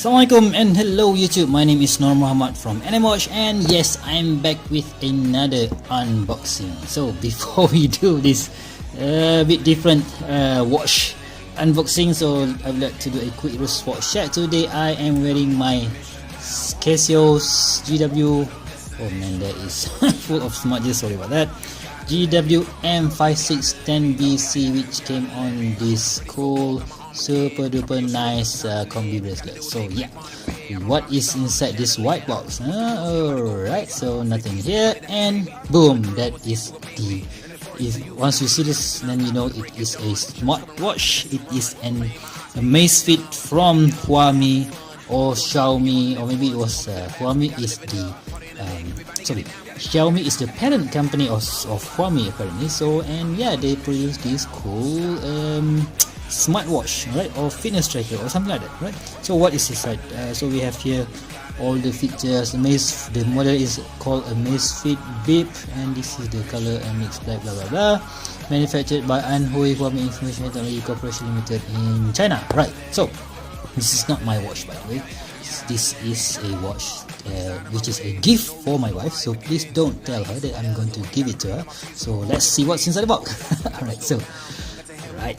Assalamualaikum and hello YouTube, my name is Nur Muhammad from Animatch, and yes, I'm back with another unboxing. So before we do this bit different watch unboxing, so I would like to do a quick wristwatch check. Today I am wearing my Casio's GW, oh man, that is full of smudges, sorry about that, GW M5610BC, which came on this cool super duper nice combi bracelet. So yeah, what is inside this white box? Alright, so nothing here, and boom, that is the, if once you see this, then you know it is a smartwatch. It is an Amazfit from Huami or Xiaomi, or maybe it was Huami is the Xiaomi is the parent company of Huami apparently. So, and yeah, they produce this cool smartwatch, right, or fitness tracker or something like that, right? So what is inside? So we have here all the features. The model is called Amazfit Bip, and this is the color and mix black, blah blah blah. Manufactured by Anhui Huami Information Technology Corporation Limited in China, right? So this is not my watch, by the way. This is a watch which is a gift for my wife, so please don't tell her that I'm going to give it to her. So let's see what's inside the box. Alright, so right,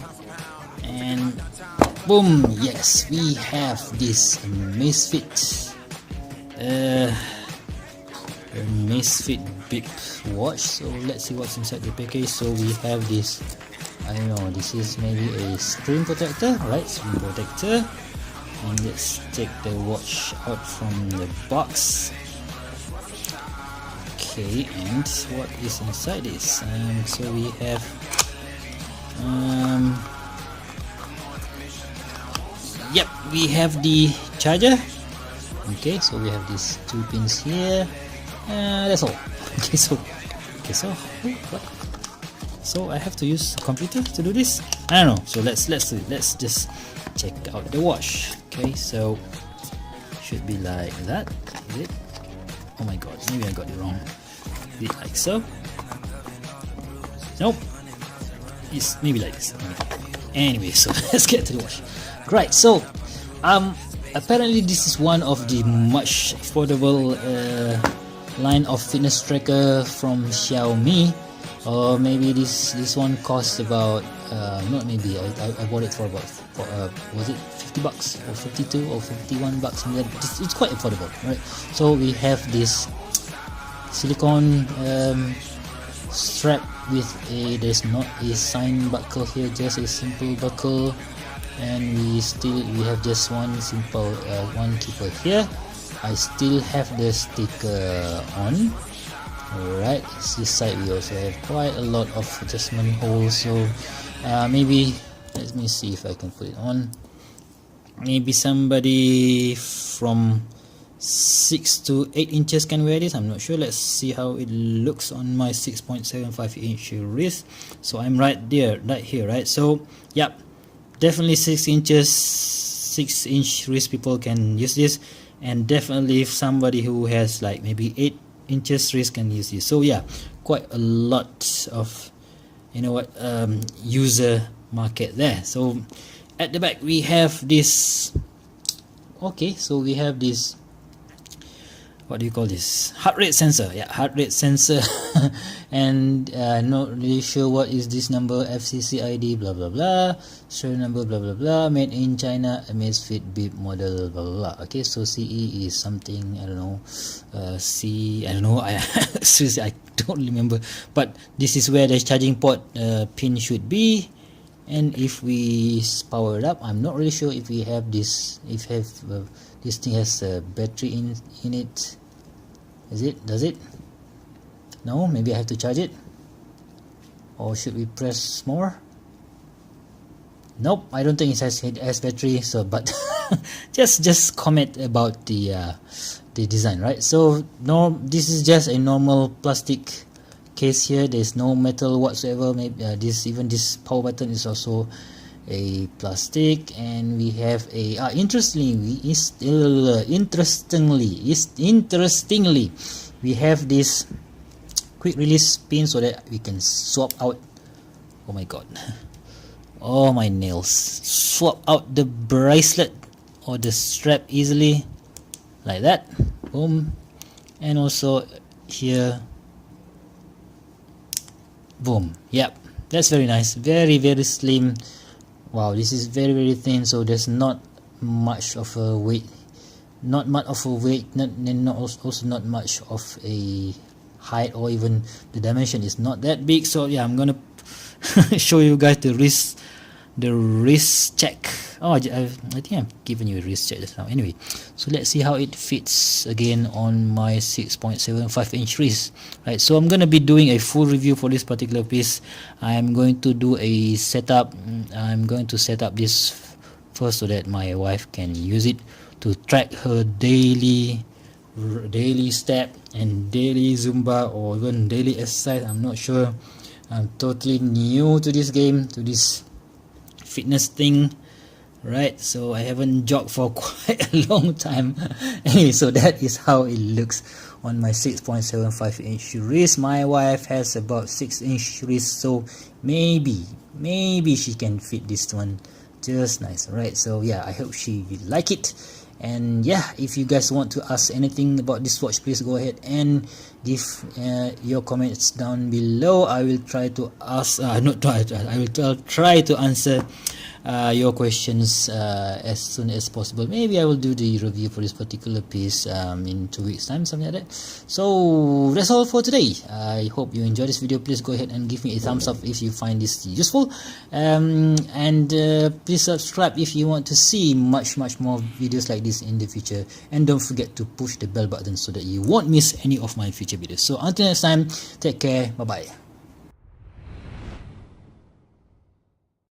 and boom, yes, we have this Amazfit Bip watch. So let's see what's inside the package. So we have this, I don't know, this is maybe a screen protector, right? Screen protector. And let's take the watch out from the box. Okay, and what is inside this? So we have yep, we have the charger. Okay, so we have these two pins here. That's all. Okay, so what? So I have to use a computer to do this? I don't know. So let's do it. Let's just check out the watch. Okay, so should be like that. Is it? Oh my god, maybe I got it wrong. Is it like so? Nope. It's maybe like this. Anyway, so let's get to the watch. Right, so apparently this is one of the much affordable line of fitness tracker from Xiaomi. Or maybe this one costs about not maybe, I bought it for about was it 50 bucks or 52 or 51 bucks? It's quite affordable, right? So we have this silicone strap with there's not a sign buckle here, just a simple buckle, and we have just one simple one keeper here. I still have the sticker on. Alright, this side we also have quite a lot of adjustment holes, so maybe let me see if I can put it on. Maybe somebody from 6 to 8 inches can wear this, I'm not sure. Let's see how it looks on my 6.75 inch wrist. So I'm right there, right here, right? So yeah, definitely 6 inch wrist people can use this, and definitely if somebody who has like maybe 8 inches wrist can use this. So yeah, quite a lot of, you know what, user market there. So at the back we have this, okay, so we have this, what do you call this, heart rate sensor. Yeah, heart rate sensor. And not really sure what is this number, FCC ID blah blah blah, serial number blah blah blah, made in China, Amazfit Bip model blah blah blah. Okay, so CE is something, I don't know, C, I don't know, I seriously I don't remember, but this is where the charging port pin should be. And if we power it up, I'm not really sure if we have this, this thing has a battery in it. Does it? No, maybe I have to charge it, or should we press more? Nope, I don't think it has battery. So, but just comment about the design, right? So no, this is just a normal plastic case here. There's no metal whatsoever. Maybe this power button is also a plastic, and we have a interestingly we have this quick release pin so that we can swap out, oh my god, oh my nails, swap out the bracelet or the strap easily like that, boom. And also here, boom. Yep, that's very nice, very slim. Wow, this is very thin, so there's not much of a weight, not also not much of a height, or even the dimension is not that big. So yeah, I'm gonna show you guys the wrist check. Oh, I think I've given you a wrist check just now. Anyway, so let's see how it fits again on my 6.75 inch wrist. Right, so I'm gonna be doing a full review for this particular piece. I'm going to do a setup. I'm going to set up this first so that my wife can use it to track her daily step and daily Zumba, or even daily exercise. I'm not sure. I'm totally new to this game, to this fitness thing, right? So I haven't jogged for quite a long time. Anyway, so that is how it looks on my 6.75 inch wrist. My wife has about 6 inch wrist, so maybe she can fit this one just nice. Right, so yeah, I hope she like it. And yeah, if you guys want to ask anything about this watch, please go ahead and give your comments down below. I will try to try to answer your questions as soon as possible. Maybe I will do the review for this particular piece in 2 weeks time, something like that. So that's all for today. I hope you enjoyed this video. Please go ahead and give me a thumbs up if you find this useful, and please subscribe if you want to see much more videos like this in the future. And don't forget to push the bell button so that you won't miss any of my future videos. So until next time, take care, bye bye.